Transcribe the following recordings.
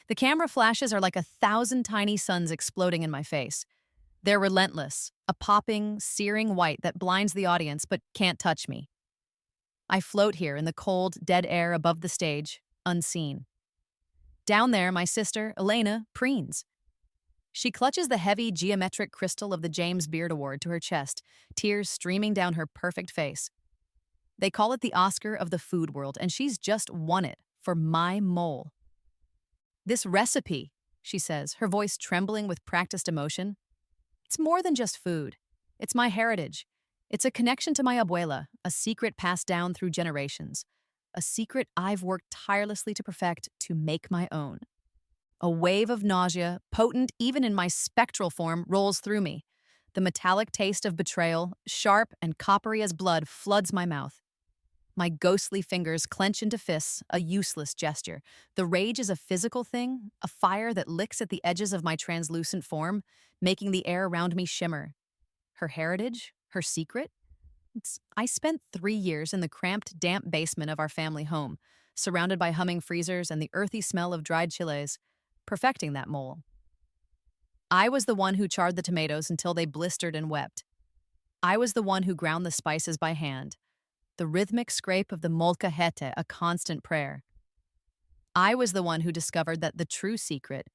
The camera flashes are like 1,000 tiny suns exploding in my face. They're relentless, a popping, searing white that blinds the audience but can't touch me. I float here in the cold, dead air above the stage, unseen. Down there, my sister, Elena, preens. She clutches the heavy, geometric crystal of the James Beard Award to her chest, tears streaming down her perfect face. They call it the Oscar of the food world, and she's just won it for my mole. This recipe, she says, her voice trembling with practiced emotion, it's more than just food. It's my heritage. It's a connection to my abuela, a secret passed down through generations, a secret I've worked tirelessly to perfect to make my own. A wave of nausea, potent even in my spectral form, rolls through me. The metallic taste of betrayal, sharp and coppery as blood, floods my mouth. My ghostly fingers clench into fists, a useless gesture. The rage is a physical thing, a fire that licks at the edges of my translucent form, making the air around me shimmer. Her heritage? Her secret? I spent 3 years in the cramped, damp basement of our family home, surrounded by humming freezers and the earthy smell of dried chiles, perfecting that mole. I was the one who charred the tomatoes until they blistered and wept. I was the one who ground the spices by hand, the rhythmic scrape of the molcajete a constant prayer. I was the one who discovered that the true secret,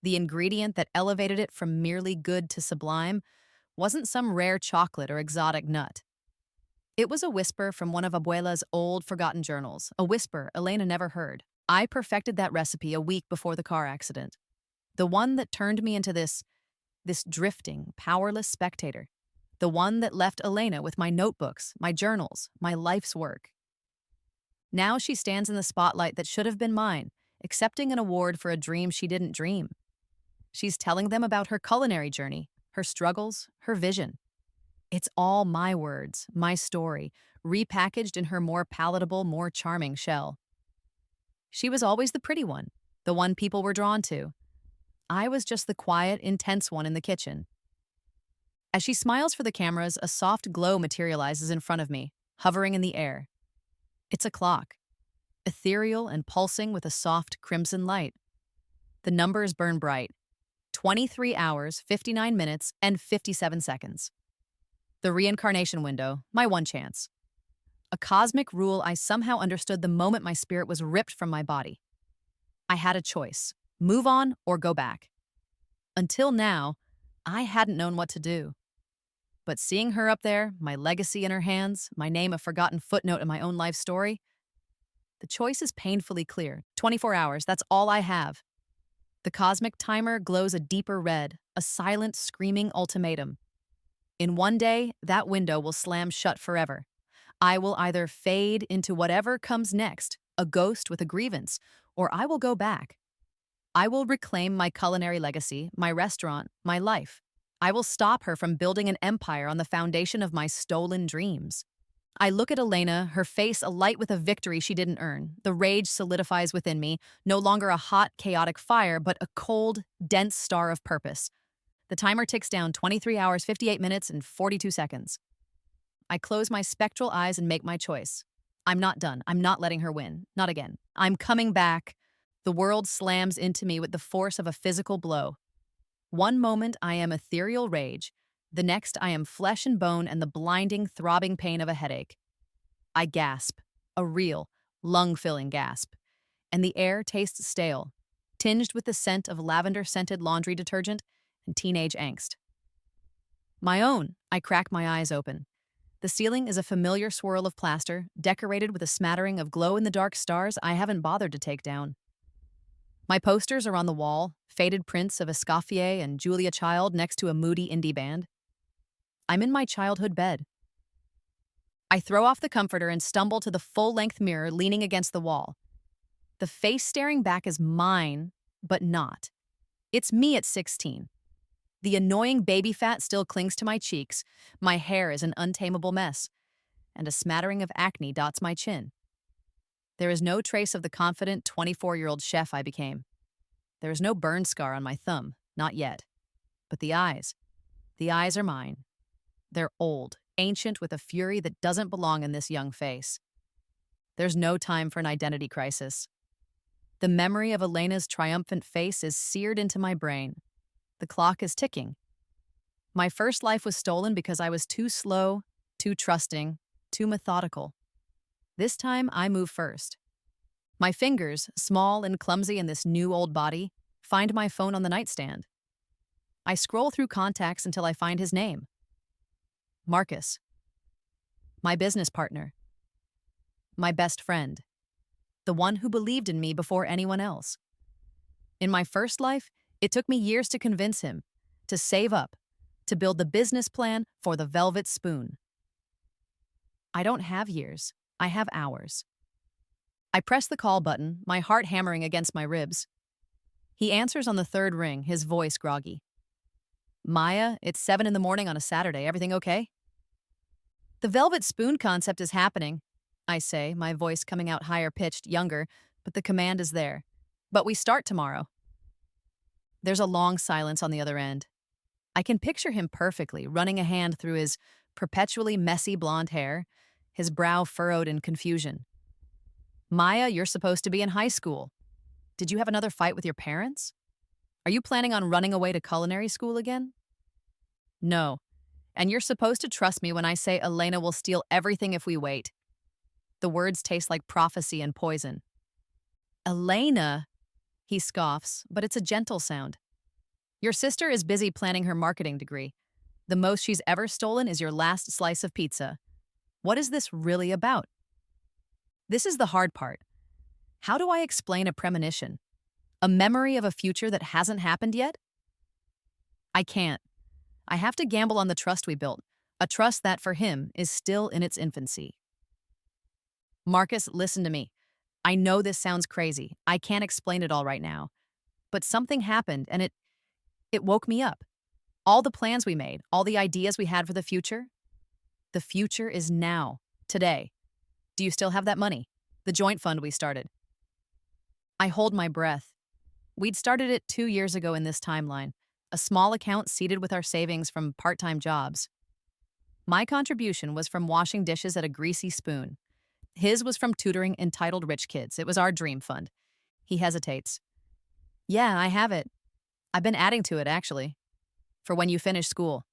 the ingredient that elevated it from merely good to sublime, wasn't some rare chocolate or exotic nut. It was a whisper from one of Abuela's old, forgotten journals, a whisper Elena never heard. I perfected that recipe a week before the car accident, the one that turned me into this drifting, powerless spectator, the one that left Elena with my notebooks, my journals, my life's work. Now she stands in the spotlight that should have been mine, accepting an award for a dream she didn't dream. She's telling them about her culinary journey, her struggles, her vision. It's all my words, my story, repackaged in her more palatable, more charming shell. She was always the pretty one, the one people were drawn to. I was just the quiet, intense one in the kitchen. As she smiles for the cameras, a soft glow materializes in front of me, hovering in the air. It's a clock, ethereal and pulsing with a soft crimson light. The numbers burn bright. 23 hours, 59 minutes, and 57 seconds. The reincarnation window, my one chance. A cosmic rule I somehow understood the moment my spirit was ripped from my body. I had a choice, move on or go back. Until now, I hadn't known what to do. But seeing her up there, my legacy in her hands, my name a forgotten footnote in my own life story, the choice is painfully clear. 24 hours, that's all I have. The cosmic timer glows a deeper red, a silent, screaming ultimatum. In one day, that window will slam shut forever. I will either fade into whatever comes next, a ghost with a grievance, or I will go back. I will reclaim my culinary legacy, my restaurant, my life. I will stop her from building an empire on the foundation of my stolen dreams. I look at Elena, her face alight with a victory she didn't earn. The rage solidifies within me, no longer a hot, chaotic fire, but a cold, dense star of purpose. The timer ticks down 23 hours, 58 minutes, and 42 seconds. I close my spectral eyes and make my choice. I'm not done. I'm not letting her win. Not again. I'm coming back. The world slams into me with the force of a physical blow. One moment I am ethereal rage. The next I am flesh and bone and the blinding, throbbing pain of a headache. I gasp, a real, lung-filling gasp. And the air tastes stale, tinged with the scent of lavender-scented laundry detergent and teenage angst. My own, I crack my eyes open. The ceiling is a familiar swirl of plaster, decorated with a smattering of glow-in-the-dark stars I haven't bothered to take down. My posters are on the wall, faded prints of Escoffier and Julia Child next to a moody indie band. I'm in my childhood bed. I throw off the comforter and stumble to the full-length mirror leaning against the wall. The face staring back is mine, but not. It's me at 16. The annoying baby fat still clings to my cheeks, my hair is an untamable mess, and a smattering of acne dots my chin. There is no trace of the confident 24-year-old chef I became. There is no burn scar on my thumb, not yet. But the eyes are mine. They're old, ancient with a fury that doesn't belong in this young face. There's no time for an identity crisis. The memory of Elena's triumphant face is seared into my brain. The clock is ticking. My first life was stolen because I was too slow, too trusting, too methodical. This time, I move first. My fingers, small and clumsy in this new old body, find my phone on the nightstand. I scroll through contacts until I find his name. Marcus. My business partner. My best friend. The one who believed in me before anyone else. In my first life, it took me years to convince him, to save up, to build the business plan for the velvet spoon. I don't have years. I have hours. I press the call button, my heart hammering against my ribs. He answers on the third ring, his voice groggy. Maya, it's 7 in the morning on a Saturday. Everything okay? The velvet spoon concept is happening, I say, my voice coming out higher pitched, younger, but the command is there. But we start tomorrow. There's a long silence on the other end. I can picture him perfectly, running a hand through his perpetually messy blonde hair, his brow furrowed in confusion. Maya, you're supposed to be in high school. Did you have another fight with your parents? Are you planning on running away to culinary school again? No. And you're supposed to trust me when I say Elena will steal everything if we wait. The words taste like prophecy and poison. Elena, he scoffs, but it's a gentle sound. Your sister is busy planning her marketing degree. The most she's ever stolen is your last slice of pizza. What is this really about? This is the hard part. How do I explain a premonition? A memory of a future that hasn't happened yet? I can't. I have to gamble on the trust we built, a trust that, for him, is still in its infancy. Marcus, listen to me. I know this sounds crazy. I can't explain it all right now. But something happened, and it woke me up. All the plans we made, all the ideas we had for the future is now, today. Do you still have that money? The joint fund we started. I hold my breath. We'd started it 2 years ago in this timeline, a small account seeded with our savings from part-time jobs. My contribution was from washing dishes at a greasy spoon. His was from tutoring entitled rich kids. It was our dream fund. He hesitates. Yeah, I have it. I've been adding to it, actually. For when you finish school.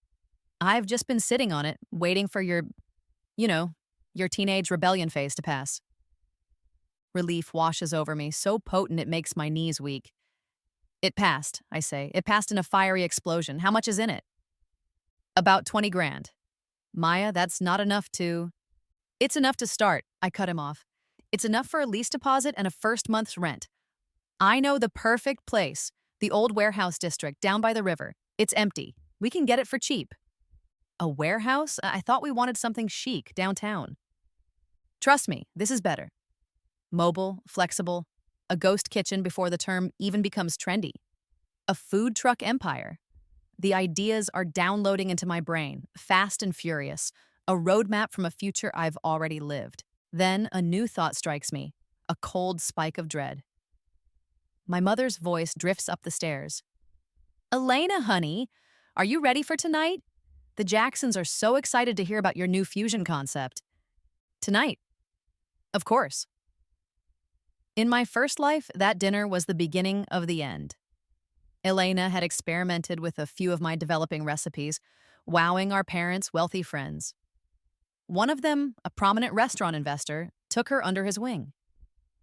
I've just been sitting on it, waiting for your teenage rebellion phase to pass. Relief washes over me, so potent it makes my knees weak. It passed, I say. It passed in a fiery explosion. How much is in it? About 20 grand. Maya, that's not enough to... It's enough to start, I cut him off. It's enough for a lease deposit and a first month's rent. I know the perfect place, the old warehouse district down by the river. It's empty. We can get it for cheap. A warehouse? I thought we wanted something chic downtown. Trust me, this is better. Mobile, flexible, a ghost kitchen before the term even becomes trendy. A food truck empire. The ideas are downloading into my brain, fast and furious, a roadmap from a future I've already lived. Then a new thought strikes me, a cold spike of dread. My mother's voice drifts up the stairs. Elena, honey, are you ready for tonight? The Jacksons are so excited to hear about your new fusion concept. Tonight. Of course. In my first life, that dinner was the beginning of the end. Elena had experimented with a few of my developing recipes, wowing our parents' wealthy friends. One of them, a prominent restaurant investor, took her under his wing.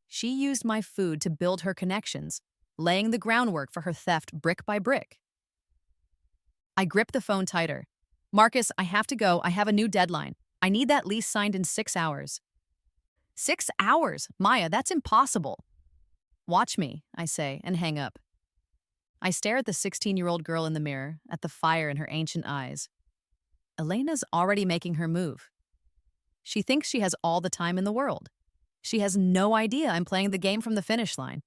She used my food to build her connections, laying the groundwork for her theft brick by brick. I gripped the phone tighter. Marcus, I have to go. I have a new deadline. I need that lease signed in 6 hours. 6 hours? Maya, that's impossible. Watch me, I say, and hang up. I stare at the 16-year-old girl in the mirror, at the fire in her ancient eyes. Elena's already making her move. She thinks she has all the time in the world. She has no idea I'm playing the game from the finish line.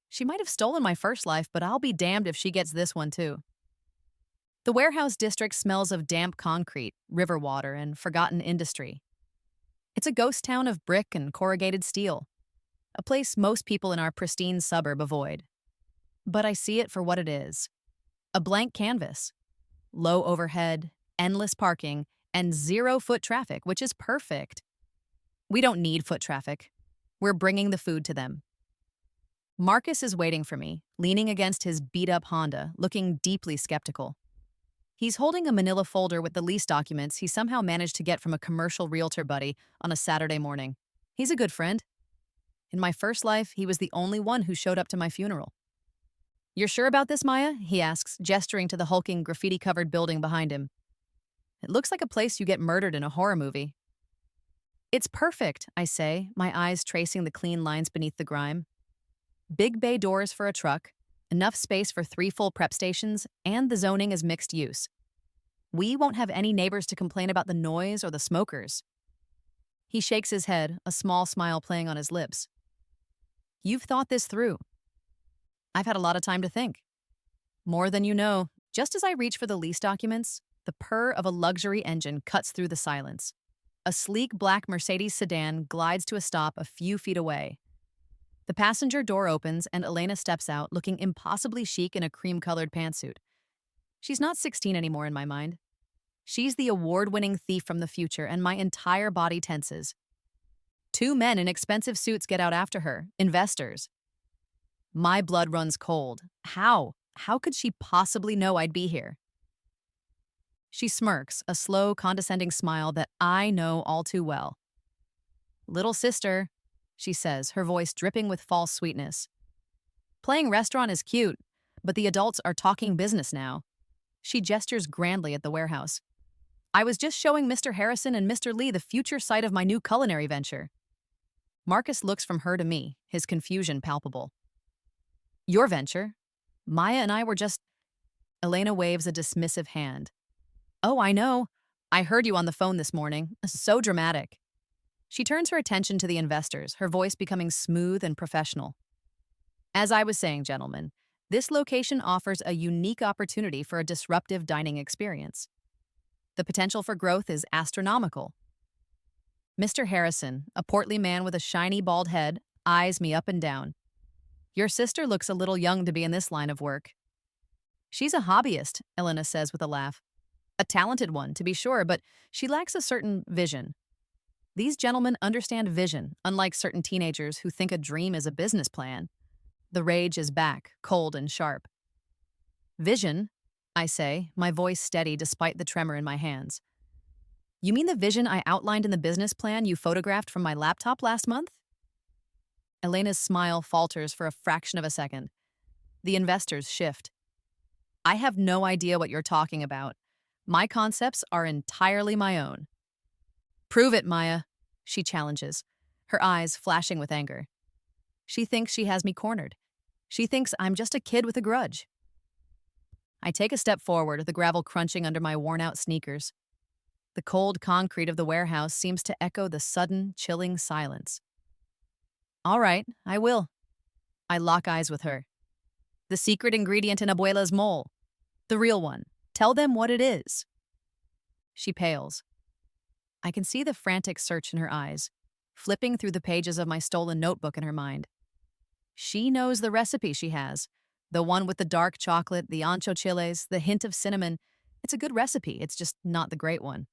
She might have stolen my first life, but I'll be damned if she gets this one too. The warehouse district smells of damp concrete, river water, and forgotten industry. It's a ghost town of brick and corrugated steel, a place most people in our pristine suburb avoid. But I see it for what it is. A blank canvas. Low overhead, endless parking, and 0 foot traffic, which is perfect. We don't need foot traffic. We're bringing the food to them. Marcus is waiting for me, leaning against his beat-up Honda, looking deeply skeptical. He's holding a manila folder with the lease documents he somehow managed to get from a commercial realtor buddy on a Saturday morning. He's a good friend. In my first life, he was the only one who showed up to my funeral. "You're sure about this, Maya?" he asks, gesturing to the hulking, graffiti-covered building behind him. "It looks like a place you get murdered in a horror movie." "It's perfect," I say, my eyes tracing the clean lines beneath the grime. Big bay doors for a truck, enough space for 3 full prep stations, and the zoning is mixed use. We won't have any neighbors to complain about the noise or the smokers. He shakes his head, a small smile playing on his lips. "You've thought this through." "I've had a lot of time to think." "More than you know." Just as I reach for the lease documents, the purr of a luxury engine cuts through the silence. A sleek black Mercedes sedan glides to a stop a few feet away. The passenger door opens and Elena steps out, looking impossibly chic in a cream-colored pantsuit. She's not 16 anymore in my mind. She's the award-winning thief from the future, and my entire body tenses. 2 men in expensive suits get out after her, investors. My blood runs cold. How? How could she possibly know I'd be here? She smirks, a slow, condescending smile that I know all too well. "Little sister," she says, her voice dripping with false sweetness. "Playing restaurant is cute, but the adults are talking business now." She gestures grandly at the warehouse. "I was just showing Mr. Harrison and Mr. Lee the future site of my new culinary venture." Marcus looks from her to me, his confusion palpable. "Your venture? Maya and I were just—" Elena waves a dismissive hand. "Oh, I know. I heard you on the phone this morning. So dramatic." She turns her attention to the investors, her voice becoming smooth and professional. "As I was saying, gentlemen, this location offers a unique opportunity for a disruptive dining experience. The potential for growth is astronomical." Mr. Harrison, a portly man with a shiny bald head, eyes me up and down. "Your sister looks a little young to be in this line of work." "She's a hobbyist," Elena says with a laugh. "A talented one, to be sure, but she lacks a certain vision. These gentlemen understand vision, unlike certain teenagers who think a dream is a business plan." The rage is back, cold and sharp. "Vision?" I say, my voice steady despite the tremor in my hands. "You mean the vision I outlined in the business plan you photographed from my laptop last month?" Elena's smile falters for a fraction of a second. The investors shift. "I have no idea what you're talking about. My concepts are entirely my own." "Prove it, Maya," she challenges, her eyes flashing with anger. She thinks she has me cornered. She thinks I'm just a kid with a grudge. I take a step forward, the gravel crunching under my worn-out sneakers. The cold concrete of the warehouse seems to echo the sudden, chilling silence. "All right, I will." I lock eyes with her. "The secret ingredient in Abuela's mole. The real one. Tell them what it is." She pales. I can see the frantic search in her eyes, flipping through the pages of my stolen notebook in her mind. She knows the recipe she has. The one with the dark chocolate, the ancho chiles, the hint of cinnamon. It's a good recipe, it's just not the great one.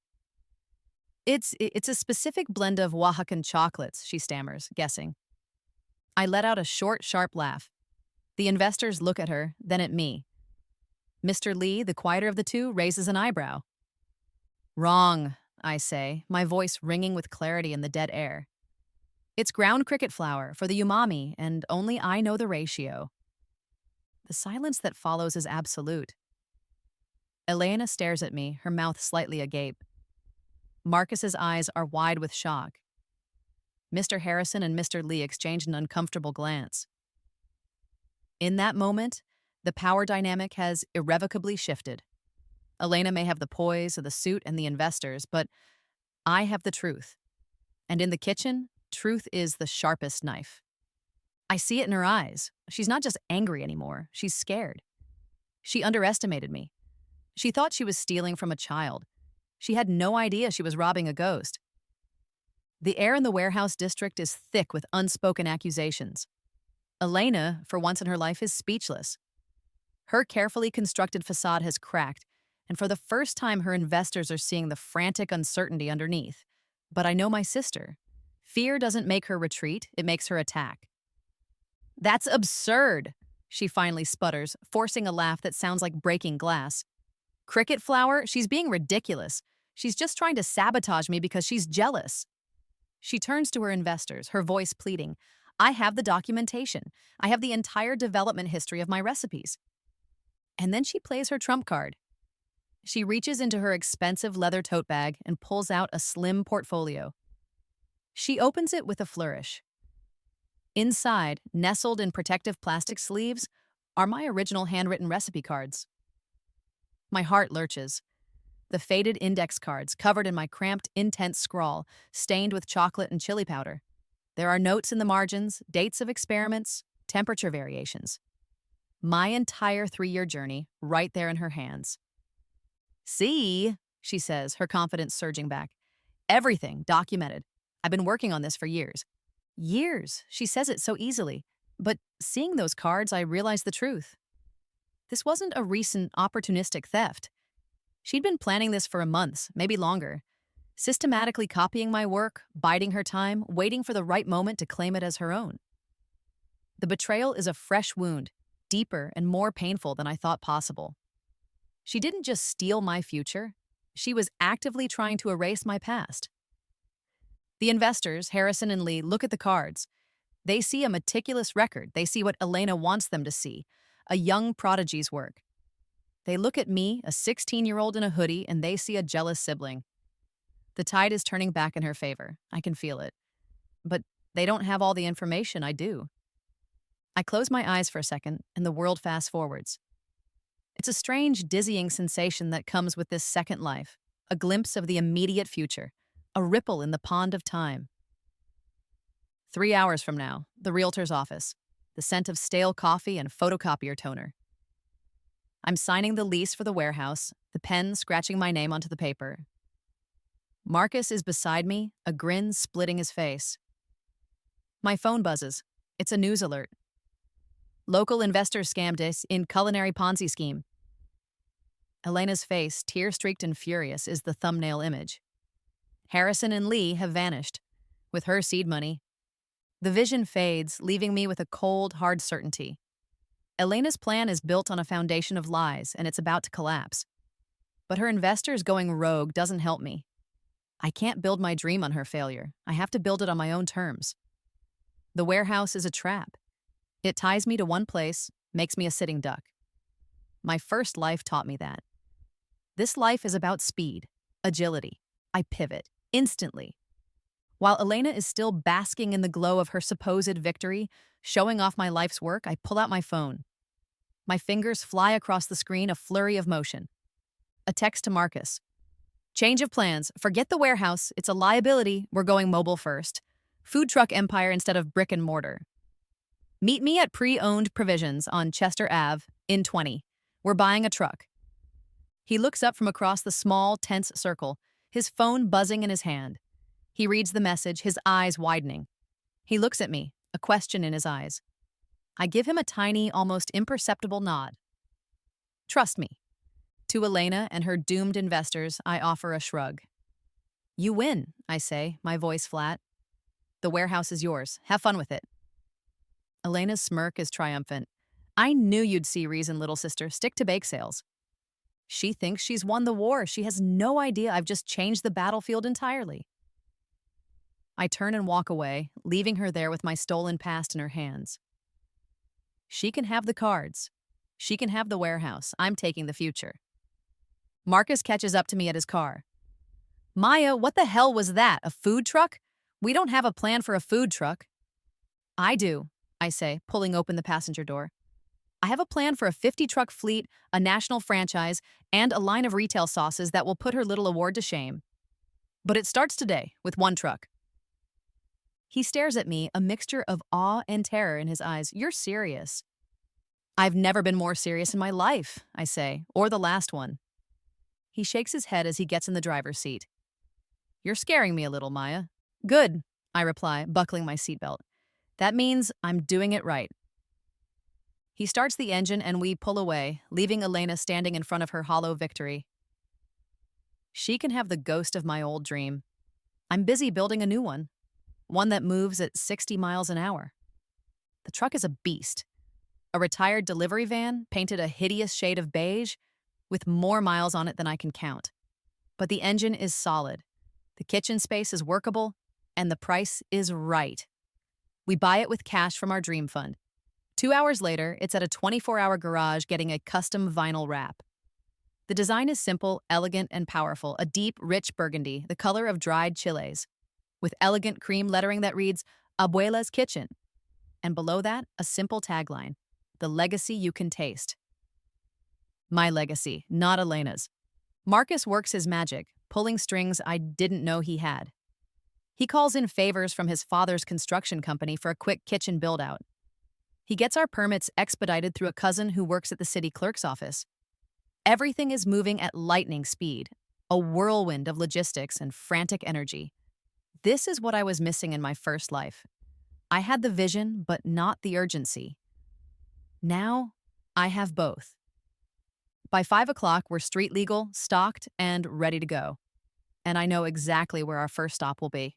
It's a specific blend of Oaxacan chocolates," she stammers, guessing. I let out a short, sharp laugh. The investors look at her, then at me. Mr. Lee, the quieter of the two, raises an eyebrow. "Wrong," I say, my voice ringing with clarity in the dead air. "It's ground cricket flour for the umami, and only I know the ratio." The silence that follows is absolute. Elena stares at me, her mouth slightly agape. Marcus's eyes are wide with shock. Mr. Harrison and Mr. Lee exchange an uncomfortable glance. In that moment, the power dynamic has irrevocably shifted. Elena may have the poise of the suit and the investors, but I have the truth. And in the kitchen, truth is the sharpest knife. I see it in her eyes. She's not just angry anymore, she's scared. She underestimated me. She thought she was stealing from a child. She had no idea she was robbing a ghost. The air in the warehouse district is thick with unspoken accusations. Elena, for once in her life, is speechless. Her carefully constructed facade has cracked, and for the first time her investors are seeing the frantic uncertainty underneath. But I know my sister. Fear doesn't make her retreat, it makes her attack. That's absurd, she finally sputters, forcing a laugh that sounds like breaking glass. Cricket flower? She's being ridiculous. She's just trying to sabotage me because she's jealous. She turns to her investors, her voice pleading. I have the documentation. I have the entire development history of my recipes. And then she plays her trump card. She reaches into her expensive leather tote bag and pulls out a slim portfolio. She opens it with a flourish. Inside, nestled in protective plastic sleeves, are my original handwritten recipe cards. My heart lurches. The faded index cards covered in my cramped, intense scrawl, stained with chocolate and chili powder. There are notes in the margins, dates of experiments, temperature variations. My entire 3-year journey, right there in her hands. See, she says, her confidence surging back. Everything documented. I've been working on this for years. Years, she says it so easily. But seeing those cards, I realized the truth. This wasn't a recent, opportunistic theft. She'd been planning this for months, maybe longer, systematically copying my work, biding her time, waiting for the right moment to claim it as her own. The betrayal is a fresh wound, deeper and more painful than I thought possible. She didn't just steal my future, she was actively trying to erase my past. The investors, Harrison and Lee, look at the cards. They see a meticulous record. They see what Elena wants them to see, a young prodigy's work. They look at me, a 16-year-old in a hoodie, and they see a jealous sibling. The tide is turning back in her favor. I can feel it. But they don't have all the information I do. I close my eyes for a second, and the world fast forwards. It's a strange, dizzying sensation that comes with this second life, a glimpse of the immediate future, a ripple in the pond of time. 3 hours from now, the realtor's office, the scent of stale coffee and photocopier toner. I'm signing the lease for the warehouse, the pen scratching my name onto the paper. Marcus is beside me, a grin splitting his face. My phone buzzes. It's a news alert. Local investor scammed us in culinary Ponzi scheme. Elena's face, tear-streaked and furious, is the thumbnail image. Harrison and Lee have vanished, with her seed money. The vision fades, leaving me with a cold, hard certainty. Elena's plan is built on a foundation of lies, and it's about to collapse. But her investors going rogue doesn't help me. I can't build my dream on her failure. I have to build it on my own terms. The warehouse is a trap. It ties me to one place, makes me a sitting duck. My first life taught me that. This life is about speed, agility. I pivot, instantly. While Elena is still basking in the glow of her supposed victory, showing off my life's work, I pull out my phone. My fingers fly across the screen, a flurry of motion. A text to Marcus. Change of plans. Forget the warehouse. It's a liability. We're going mobile first. Food truck empire instead of brick and mortar. Meet me at pre-owned provisions on Chester Ave in 20. We're buying a truck. He looks up from across the small, tense circle, his phone buzzing in his hand. He reads the message, his eyes widening. He looks at me, a question in his eyes. I give him a tiny, almost imperceptible nod. Trust me. To Elena and her doomed investors, I offer a shrug. You win, I say, my voice flat. The warehouse is yours. Have fun with it. Elena's smirk is triumphant. I knew you'd see reason, little sister. Stick to bake sales. She thinks she's won the war. She has no idea I've just changed the battlefield entirely. I turn and walk away, leaving her there with my stolen past in her hands. She can have the cards. She can have the warehouse. I'm taking the future. Marcus catches up to me at his car. Maya, what the hell was that? A food truck? We don't have a plan for a food truck. I do, I say, pulling open the passenger door. I have a plan for a 50-truck fleet, a national franchise, and a line of retail sauces that will put her little award to shame. But it starts today, with one truck. He stares at me, a mixture of awe and terror in his eyes. You're serious. I've never been more serious in my life, I say, or the last one. He shakes his head as he gets in the driver's seat. You're scaring me a little, Maya. Good, I reply, buckling my seatbelt. That means I'm doing it right. He starts the engine and we pull away, leaving Elena standing in front of her hollow victory. She can have the ghost of my old dream. I'm busy building a new one that moves at 60 miles an hour. The truck is a beast. A retired delivery van painted a hideous shade of beige with more miles on it than I can count. But the engine is solid. The kitchen space is workable, and the price is right. We buy it with cash from our dream fund. 2 hours later, it's at a 24-hour garage getting a custom vinyl wrap. The design is simple, elegant, and powerful, a deep, rich burgundy, the color of dried chiles, with elegant cream lettering that reads, Abuela's Kitchen. And below that, a simple tagline, the legacy you can taste. My legacy, not Elena's. Marcus works his magic, pulling strings I didn't know he had. He calls in favors from his father's construction company for a quick kitchen build-out. He gets our permits expedited through a cousin who works at the city clerk's office. Everything is moving at lightning speed, a whirlwind of logistics and frantic energy. This is what I was missing in my first life. I had the vision, but not the urgency. Now, I have both. By 5 o'clock, we're street legal, stocked, and ready to go. And I know exactly where our first stop will be.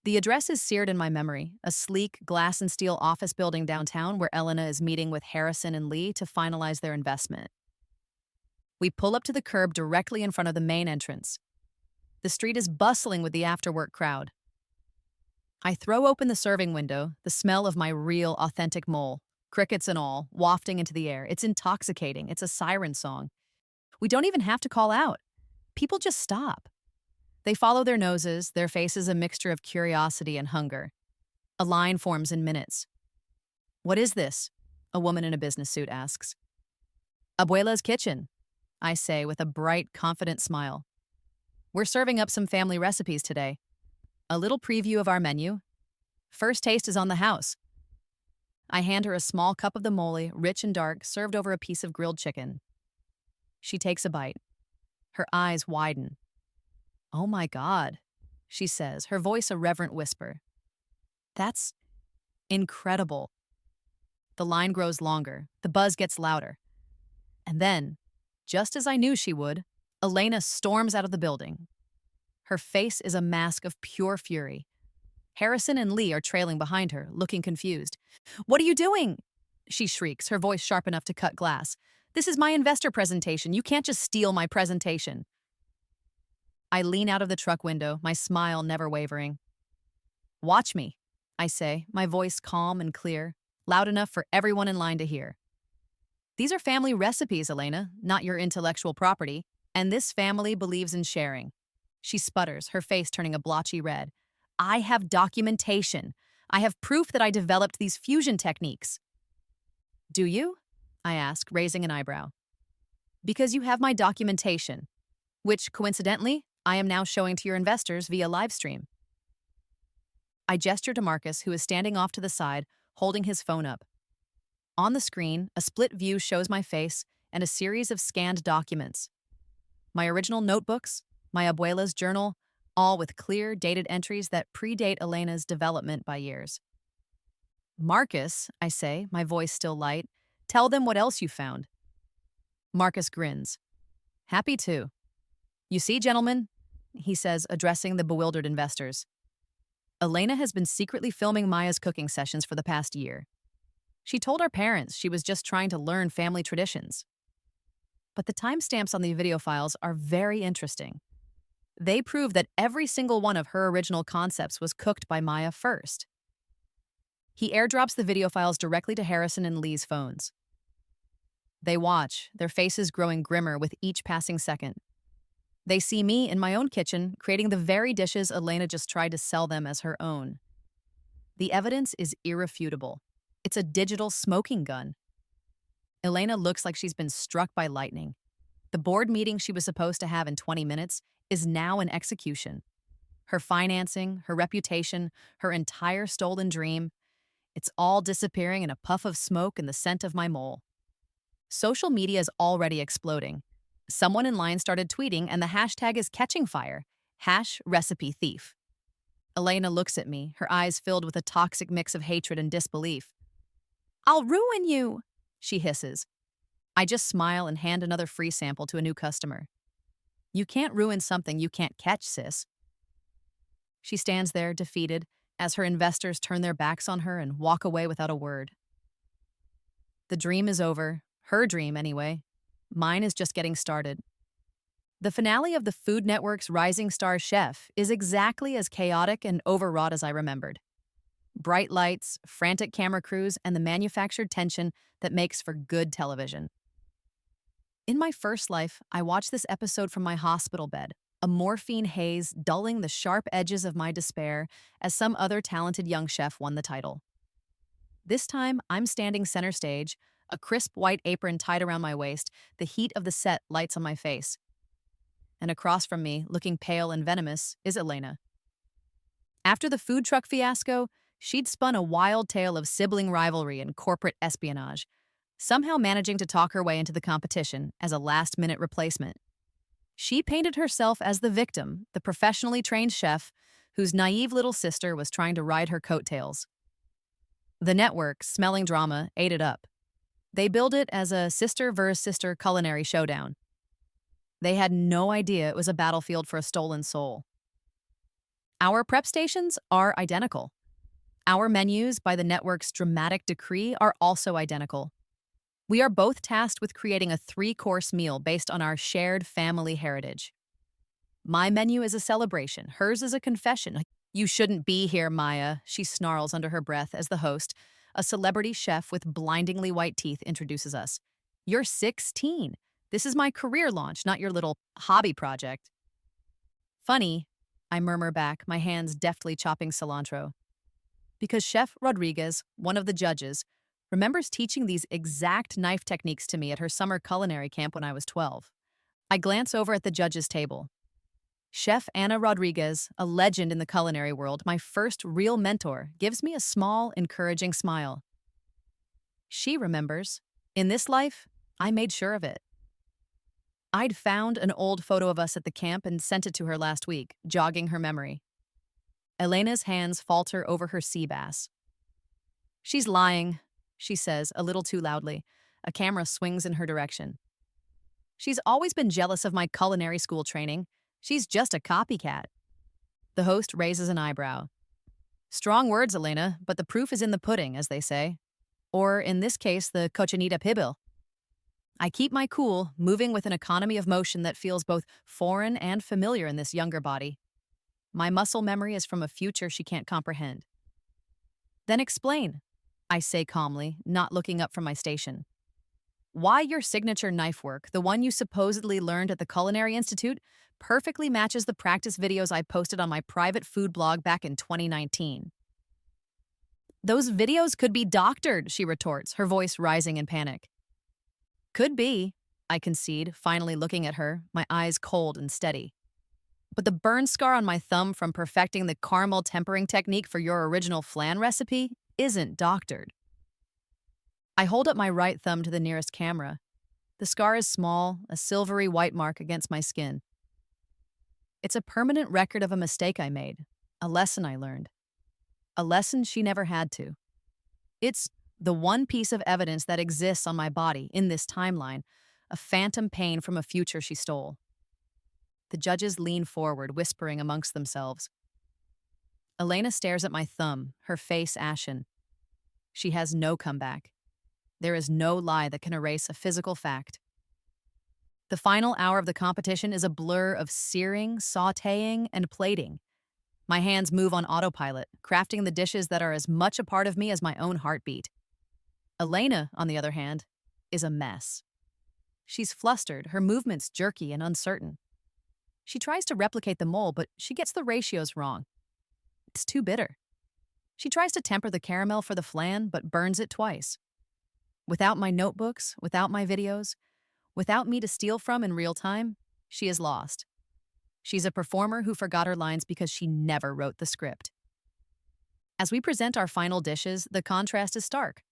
The address is seared in my memory, a sleek glass and steel office building downtown where Elena is meeting with Harrison and Lee to finalize their investment. We pull up to the curb directly in front of the main entrance. The street is bustling with the after-work crowd. I throw open the serving window, the smell of my real, authentic mole, crickets and all, wafting into the air. It's intoxicating. It's a siren song. We don't even have to call out. People just stop. They follow their noses, their faces a mixture of curiosity and hunger. A line forms in minutes. What is this? A woman in a business suit asks. Abuela's Kitchen, I say with a bright, confident smile. We're serving up some family recipes today. A little preview of our menu. First taste is on the house. I hand her a small cup of the mole, rich and dark, served over a piece of grilled chicken. She takes a bite. Her eyes widen. Oh my God, she says, her voice a reverent whisper. That's incredible. The line grows longer. The buzz gets louder. And then, just as I knew she would, Elena storms out of the building. Her face is a mask of pure fury. Harrison and Lee are trailing behind her, looking confused. What are you doing? She shrieks, her voice sharp enough to cut glass. This is my investor presentation. You can't just steal my presentation. I lean out of the truck window, my smile never wavering. Watch me, I say, my voice calm and clear, loud enough for everyone in line to hear. These are family recipes, Elena, not your intellectual property, and this family believes in sharing. She sputters, her face turning a blotchy red. I have documentation. I have proof that I developed these fusion techniques. Do you? I ask, raising an eyebrow. Because you have my documentation, which, coincidentally, I am now showing to your investors via livestream. I gesture to Marcus, who is standing off to the side, holding his phone up. On the screen, a split view shows my face and a series of scanned documents. My original notebooks, my abuela's journal, all with clear, dated entries that predate Elena's development by years. Marcus, I say, my voice still light, tell them what else you found. Marcus grins. Happy to. You see, gentlemen, he says, addressing the bewildered investors. Elena has been secretly filming Maya's cooking sessions for the past year. She told our parents she was just trying to learn family traditions. But the timestamps on the video files are very interesting. They prove that every single one of her original concepts was cooked by Maya first. He airdrops the video files directly to Harrison and Lee's phones. They watch, their faces growing grimmer with each passing second. They see me in my own kitchen, creating the very dishes Elena just tried to sell them as her own. The evidence is irrefutable. It's a digital smoking gun. Elena looks like she's been struck by lightning. The board meeting she was supposed to have in 20 minutes is now in execution. Her financing, her reputation, her entire stolen dream, it's all disappearing in a puff of smoke and the scent of my mole. Social media is already exploding. Someone in line started tweeting and the hashtag is catching fire, #RecipeThief. Elena looks at me, her eyes filled with a toxic mix of hatred and disbelief. I'll ruin you, she hisses. I just smile and hand another free sample to a new customer. You can't ruin something you can't catch, sis. She stands there, defeated, as her investors turn their backs on her and walk away without a word. The dream is over. Her dream, anyway. Mine is just getting started. The finale of the Food Network's Rising Star Chef is exactly as chaotic and overwrought as I remembered. Bright lights, frantic camera crews, and the manufactured tension that makes for good television. In my first life, I watched this episode from my hospital bed, a morphine haze dulling the sharp edges of my despair as some other talented young chef won the title. This time, I'm standing center stage, a crisp white apron tied around my waist, the heat of the set lights on my face. And across from me, looking pale and venomous, is Elena. After the food truck fiasco, she'd spun a wild tale of sibling rivalry and corporate espionage, somehow managing to talk her way into the competition as a last-minute replacement. She painted herself as the victim, the professionally trained chef whose naive little sister was trying to ride her coattails. The network, smelling drama, ate it up. They billed it as a sister versus sister culinary showdown. They had no idea it was a battlefield for a stolen soul. Our prep stations are identical. Our menus, by the network's dramatic decree, are also identical. We are both tasked with creating a 3-course meal based on our shared family heritage. My menu is a celebration. Hers is a confession. "You shouldn't be here, Maya," she snarls under her breath as the host, a celebrity chef with blindingly white teeth, introduces us. "You're 16. This is my career launch, not your little hobby project." "Funny," I murmur back, my hands deftly chopping cilantro. Because Chef Rodriguez, one of the judges, remembers teaching these exact knife techniques to me at her summer culinary camp when I was 12. I glance over at the judges' table. Chef Ana Rodriguez, a legend in the culinary world, my first real mentor, gives me a small, encouraging smile. She remembers. In this life, I made sure of it. I'd found an old photo of us at the camp and sent it to her last week, jogging her memory. Elena's hands falter over her sea bass. "She's lying," she says, a little too loudly. A camera swings in her direction. "She's always been jealous of my culinary school training. She's just a copycat." The host raises an eyebrow. "Strong words, Elena, but the proof is in the pudding, as they say. Or, in this case, the cochinita pibil." I keep my cool, moving with an economy of motion that feels both foreign and familiar in this younger body. My muscle memory is from a future she can't comprehend. "Then explain," I say calmly, not looking up from my station. "Why your signature knife work, the one you supposedly learned at the Culinary Institute, perfectly matches the practice videos I posted on my private food blog back in 2019. "Those videos could be doctored," she retorts, her voice rising in panic. "Could be," I concede, finally looking at her, my eyes cold and steady. "But the burn scar on my thumb from perfecting the caramel tempering technique for your original flan recipe isn't doctored." I hold up my right thumb to the nearest camera. The scar is small, a silvery white mark against my skin. It's a permanent record of a mistake I made, a lesson I learned. A lesson she never had to. It's the one piece of evidence that exists on my body in this timeline, a phantom pain from a future she stole. The judges lean forward, whispering amongst themselves. Elena stares at my thumb, her face ashen. She has no comeback. There is no lie that can erase a physical fact. The final hour of the competition is a blur of searing, sautéing, and plating. My hands move on autopilot, crafting the dishes that are as much a part of me as my own heartbeat. Elena, on the other hand, is a mess. She's flustered, her movements jerky and uncertain. She tries to replicate the mole, but she gets the ratios wrong. It's too bitter. She tries to temper the caramel for the flan, but burns it twice. Without my notebooks, without my videos, without me to steal from in real time, she is lost. She's a performer who forgot her lines because she never wrote the script. As we present our final dishes, the contrast is stark.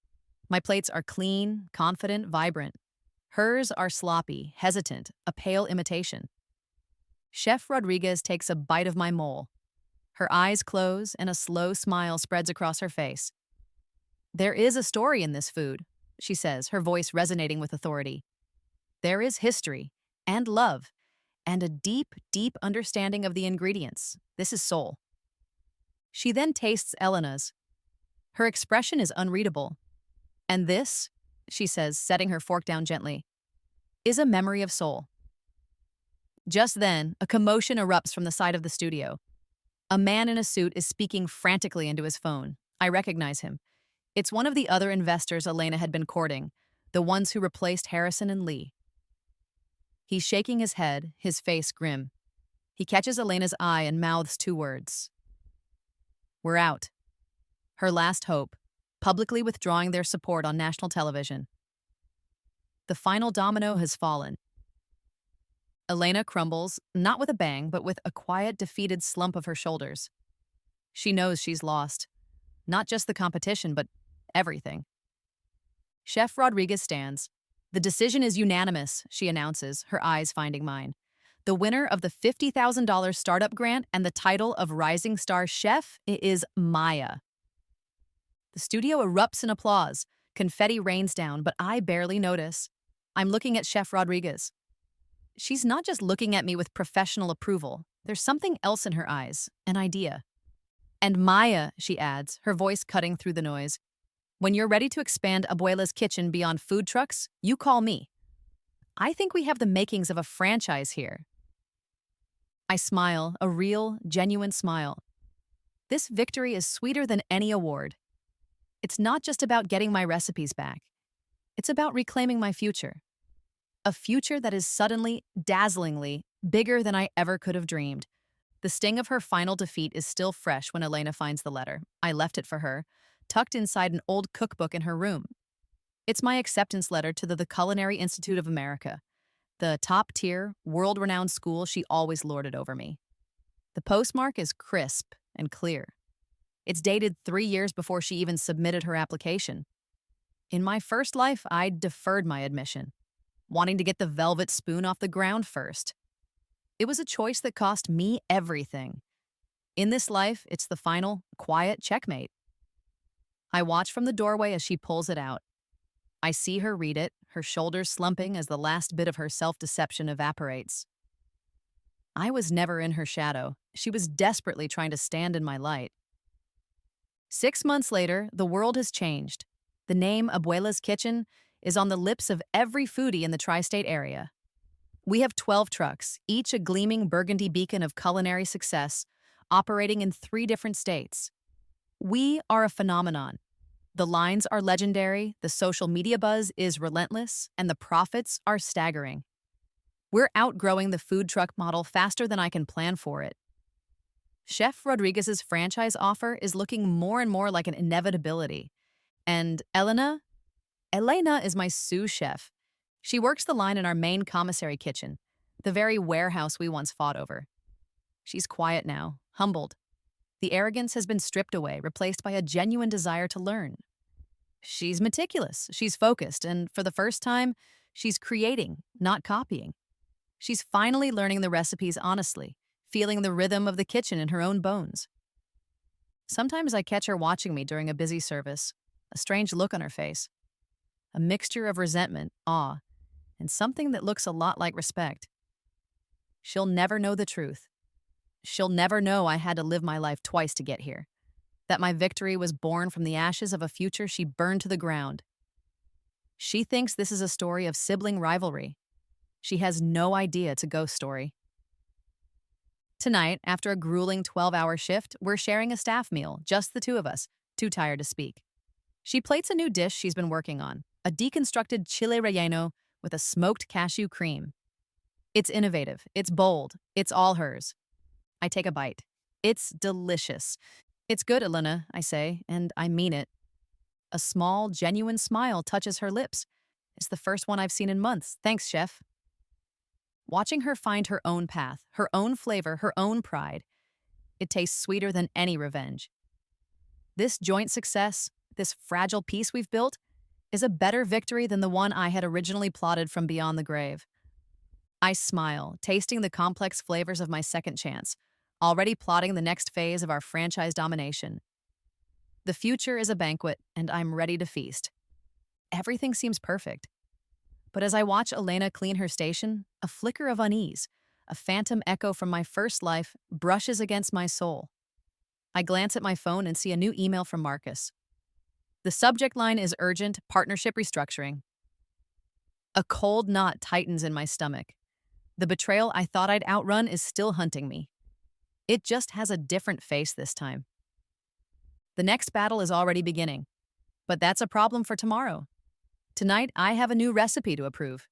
My plates are clean, confident, vibrant. Hers are sloppy, hesitant, a pale imitation. Chef Rodriguez takes a bite of my mole. Her eyes close and a slow smile spreads across her face. "There is a story in this food," she says, her voice resonating with authority. "There is history and love and a deep, deep understanding of the ingredients. This is soul." She then tastes Elena's. Her expression is unreadable. And this, she says, setting her fork down gently, is a memory of soul. Just then, a commotion erupts from the side of the studio. A man in a suit is speaking frantically into his phone. I recognize him. It's one of the other investors Elena had been courting, the ones who replaced Harrison and Lee. He's shaking his head, his face grim. He catches Elena's eye and mouths two words. We're out. Her last hope, publicly withdrawing their support on national television. The final domino has fallen. Elena crumbles, not with a bang, but with a quiet, defeated slump of her shoulders. She knows she's lost. Not just the competition, but everything. Chef Rodriguez stands. The decision is unanimous, she announces, her eyes finding mine. The winner of the $50,000 startup grant and the title of Rising Star Chef is Maya. The studio erupts in applause. Confetti rains down, but I barely notice. I'm looking at Chef Rodriguez. She's not just looking at me with professional approval. There's something else in her eyes, an idea. And Maya, she adds, her voice cutting through the noise, when you're ready to expand Abuela's Kitchen beyond food trucks, you call me. I think we have the makings of a franchise here. I smile, a real, genuine smile. This victory is sweeter than any award. It's not just about getting my recipes back. It's about reclaiming my future. A future that is suddenly, dazzlingly, bigger than I ever could have dreamed. The sting of her final defeat is still fresh when Elena finds the letter. I left it for her, tucked inside an old cookbook in her room. It's my acceptance letter to the Culinary Institute of America, the top-tier, world-renowned school she always lorded over me. The postmark is crisp and clear. It's dated 3 years before she even submitted her application. In my first life, I'd deferred my admission, wanting to get the velvet spoon off the ground first. It was a choice that cost me everything. In this life, it's the final, quiet checkmate. I watch from the doorway as she pulls it out. I see her read it, her shoulders slumping as the last bit of her self-deception evaporates. I was never in her shadow. She was desperately trying to stand in my light. 6 months later, the world has changed. The name Abuela's Kitchen is on the lips of every foodie in the tri-state area. We have 12 trucks, each a gleaming burgundy beacon of culinary success, operating in 3 different states. We are a phenomenon. The lines are legendary, the social media buzz is relentless, and the profits are staggering. We're outgrowing the food truck model faster than I can plan for it. Chef Rodriguez's franchise offer is looking more and more like an inevitability. And Elena is my sous chef. She works the line in our main commissary kitchen, the very warehouse we once fought over. She's quiet now, humbled. The arrogance has been stripped away, replaced by a genuine desire to learn. She's meticulous, she's focused, and for the first time, she's creating, not copying. She's finally learning the recipes honestly, feeling the rhythm of the kitchen in her own bones. Sometimes I catch her watching me during a busy service, a strange look on her face, a mixture of resentment, awe, and something that looks a lot like respect. She'll never know the truth. She'll never know I had to live my life twice to get here, that my victory was born from the ashes of a future she burned to the ground. She thinks this is a story of sibling rivalry. She has no idea it's a ghost story. Tonight, after a grueling 12-hour shift, we're sharing a staff meal, just the two of us, too tired to speak. She plates a new dish she's been working on, a deconstructed chile relleno with a smoked cashew cream. It's innovative, it's bold, it's all hers. I take a bite. It's delicious. It's good, Elena, I say, and I mean it. A small, genuine smile touches her lips. It's the first one I've seen in months. Thanks, chef. Watching her find her own path, her own flavor, her own pride, it tastes sweeter than any revenge. This joint success, this fragile peace we've built, is a better victory than the one I had originally plotted from beyond the grave. I smile, tasting the complex flavors of my second chance, already plotting the next phase of our franchise domination. The future is a banquet, and I'm ready to feast. Everything seems perfect. But as I watch Elena clean her station, a flicker of unease, a phantom echo from my first life, brushes against my soul. I glance at my phone and see a new email from Marcus. The subject line is urgent partnership restructuring. A cold knot tightens in my stomach. The betrayal I thought I'd outrun is still hunting me. It just has a different face this time. The next battle is already beginning, but that's a problem for tomorrow. Tonight, I have a new recipe to approve.